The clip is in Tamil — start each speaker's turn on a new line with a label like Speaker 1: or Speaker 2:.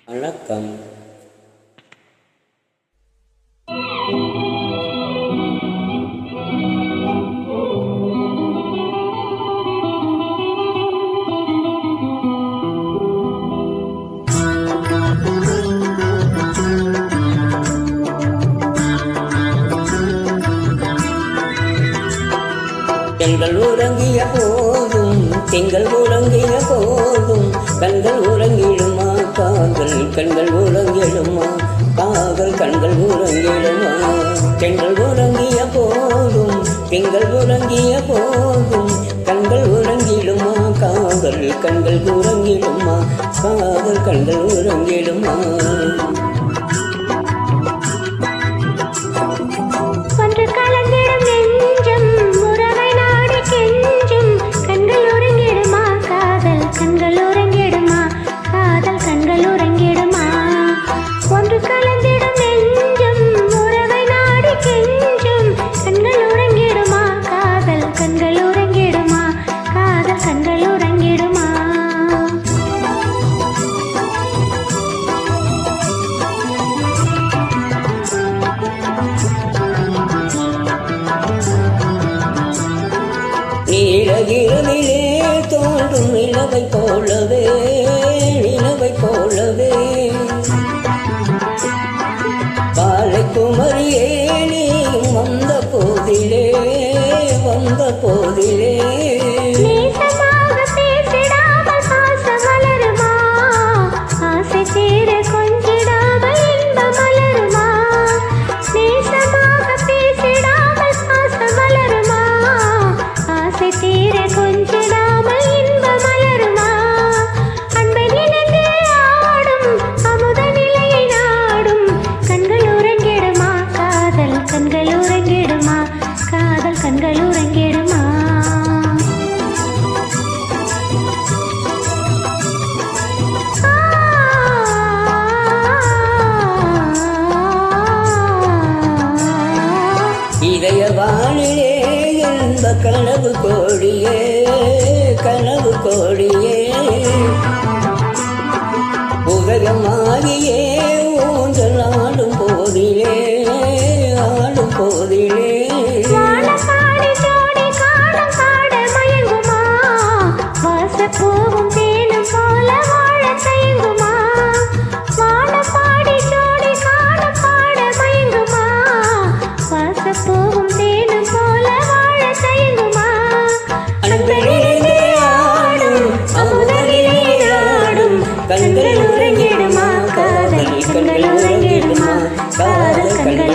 Speaker 1: வணக்கம். கண்கள் உறங்கிய போதும் திங்கள் உறங்கிய போதும் கண்கள் உறங்கிடுமா காதல் கண்கள் உறங்கிடுமா காதல் கண்கள் உறங்கிடுமா கண்கள் உறங்கிய போதும் திங்கள் உறங்கிய போதும் கண்கள் உறங்கிடுமா காதல் கண்கள் உறங்கிடுமா காதல் கண்கள் உறங்கிடுமா நீலகிரவிலே தோன்றும் நிலவை போலவே நிலவை போலவே காலை குமரியே நீயும் வந்த போதிலே வந்த போதிலே இதயவானிலே எந்த கனவு கோடியே கனவு கோடியே உதயமாகியே ஊஞ்சல் ஆடும் போதிலே ஆடும் போதிலே கண்கள் உறங்கிடுமா காதல் கண்கள் உறங்கிடுமா காதல் கண்கள்